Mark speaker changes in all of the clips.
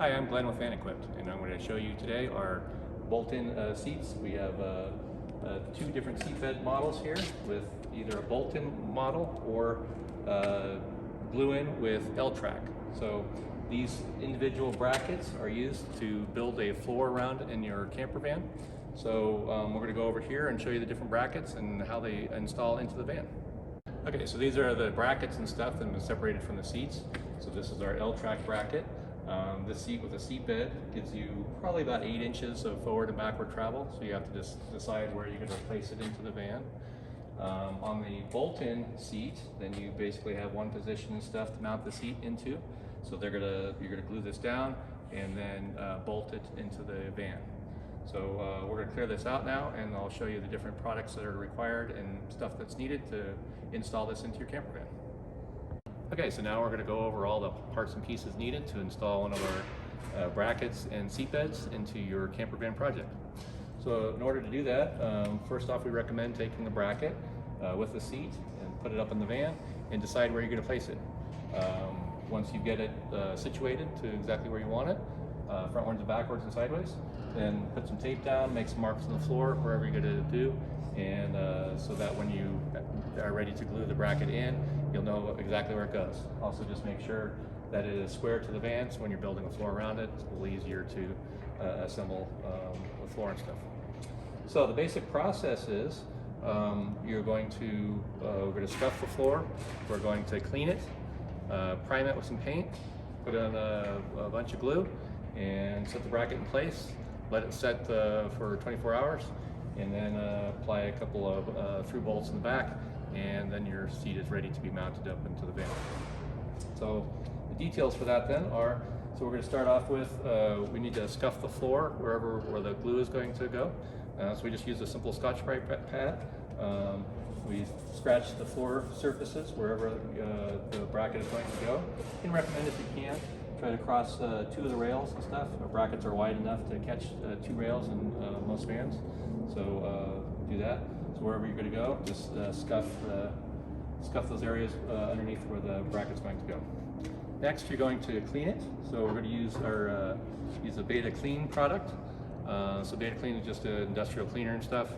Speaker 1: Hi, I'm Glenn with VanEquipped, and I'm going to show you today our bolt-in seats. We have two different seat bed models here with either a bolt-in model or glue-in with L-track. So these individual brackets are used to build a floor around in your camper van. So we're going to go over here and show you the different brackets and how they install into the van. Okay, so these are the brackets and stuff that have been separated from the seats. So this is our L-track bracket. This seat with a seat bed gives you probably about 8 inches of forward and backward travel, so you have to just decide where you're going to place it into the van. On the bolt-in seat, then you basically have one position and stuff to mount the seat into. So you're gonna glue this down and then bolt it into the van. So we're gonna clear this out now, and I'll show you the different products that are required and stuff that's needed to install this into your camper van. Okay, so now we're going to go over all the parts and pieces needed to install one of our brackets and seat beds into your camper van project. So in order to do that, first off we recommend taking the bracket with the seat and put it up in the van and decide where you're going to place it. Once you get it situated to exactly where you want it, frontwards and backwards and sideways, then put some tape down, make some marks on the floor wherever you're going to do, and so that when you are ready to glue the bracket in, you'll know exactly where it goes. Also just make sure that it is square to the van, so when you're building a floor around it, it's a little easier to assemble the floor and stuff. So the basic process is we're going to scuff the floor, we're going to clean it, prime it with some paint, put on a bunch of glue, and set the bracket in place, let it set for 24 hours, and then apply a couple of through bolts in the back, and then your seat is ready to be mounted up into the van. So the details for that then are, so we're going to start off with, we need to scuff the floor where the glue is going to go. So we just use a simple Scotch-Brite pad. We scratch the floor surfaces wherever the bracket is going to go. You can recommend, if you can, try to cross 2 of the rails and stuff. Our brackets are wide enough to catch 2 rails in most vans. So do that. So wherever you're going to go, just scuff those areas underneath where the bracket's going to go. Next, you're going to clean it. So we're going to use a Beta Clean product. So Beta Clean is just an industrial cleaner and stuff.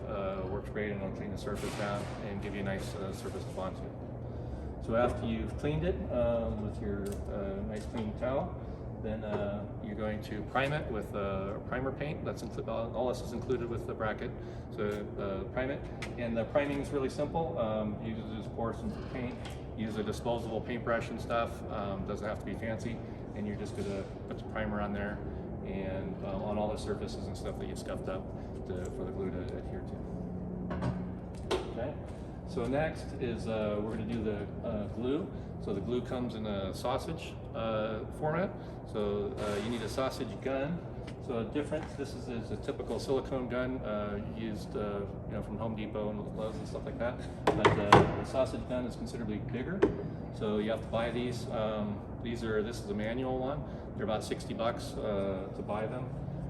Speaker 1: Works great, and it'll clean the surface down and give you a nice surface to bond to. So after you've cleaned it with your nice clean towel, then you're going to prime it with primer paint. That's all this is included with the bracket. So prime it, and the priming is really simple. You just pour some paint, use a disposable paintbrush and stuff. Doesn't have to be fancy, and you're just gonna put the primer on there and on all the surfaces and stuff that you scuffed up for the glue to adhere to. Okay. So next is we're going to do the glue. So the glue comes in a sausage format. So you need a sausage gun. So a difference, this is a typical silicone gun used from Home Depot and Lowe's and stuff like that. But the sausage gun is considerably bigger. So you have to buy these. This is a manual one. They're about $60 to buy them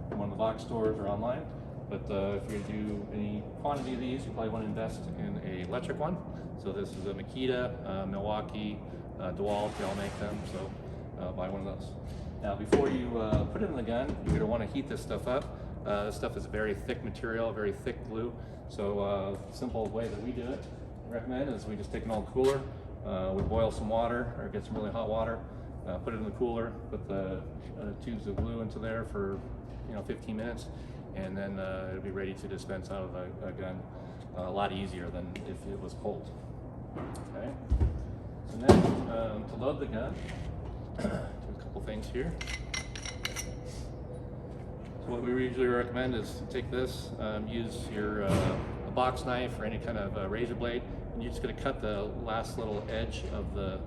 Speaker 1: from one of the box stores or online. But if you're going to do any quantity of these, you probably want to invest in an electric one. So this is a Makita, Milwaukee, DeWalt, they all make them, so buy one of those. Now before you put it in the gun, you're going to want to heat this stuff up. This stuff is a very thick material, very thick glue. So the simple way that we do it, I recommend, is we just take an old cooler, we boil some water, or get some really hot water, put it in the cooler, put the tubes of glue into there for 15 minutes, and then it'll be ready to dispense out of a gun a lot easier than if it was cold. Okay. So next, to load the gun, do a couple things here. So what we usually recommend is take this, use your a box knife or any kind of razor blade, and you're just going to cut the last little edge of the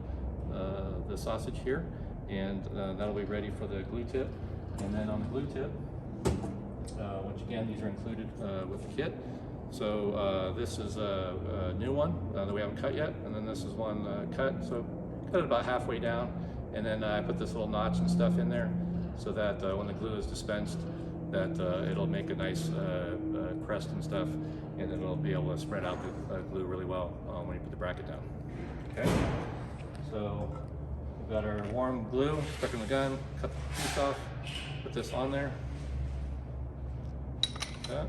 Speaker 1: sausage here, and that'll be ready for the glue tip. And then on the glue tip, which again, these are included with the kit. So this is a new one that we haven't cut yet, and then this is one cut. So cut it about halfway down, and then I put this little notch and stuff in there so that when the glue is dispensed, that it'll make a nice crest and stuff, and then it'll be able to spread out the glue really well when you put the bracket down. Okay. So We've got our warm glue stuck in the gun, cut the piece off, put this on there. That.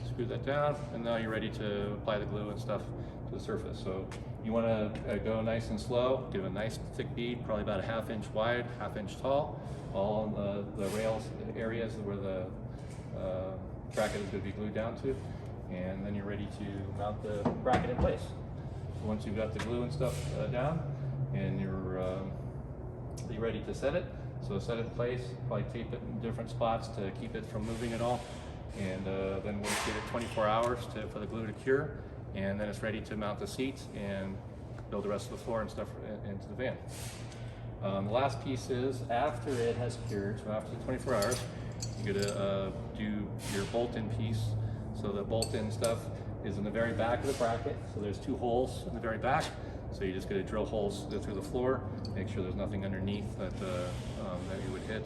Speaker 1: Screw that down, and now you're ready to apply the glue and stuff to the surface. So you want to go nice and slow, give a nice thick bead, probably about a 1/2 inch wide, 1/2 inch tall, all on the rails areas where the bracket is going to be glued down to, and then you're ready to mount the bracket in place. So once you've got the glue and stuff down, and you're ready to set it, so set it in place, probably tape it in different spots to keep it from moving at all, and then we'll give it 24 hours for the glue to cure, and then it's ready to mount the seats and build the rest of the floor and stuff into the van. The last piece is after it has cured, so after the 24 hours, you're gonna do your bolt-in piece. So the bolt-in stuff is in the very back of the bracket. So there's 2 holes in the very back. So you're just gonna drill holes through the floor, make sure there's nothing underneath that you would hit,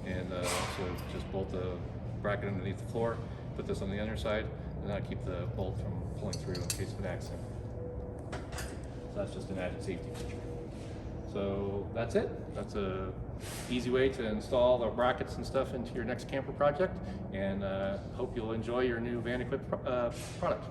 Speaker 1: and so just bolt the bracket underneath the floor. Put this on the underside, and that'll keep the bolt from pulling through in case of an accident. So that's just an added safety feature. So that's it. That's a easy way to install the brackets and stuff into your next camper project, and hope you'll enjoy your new VanEquipped product.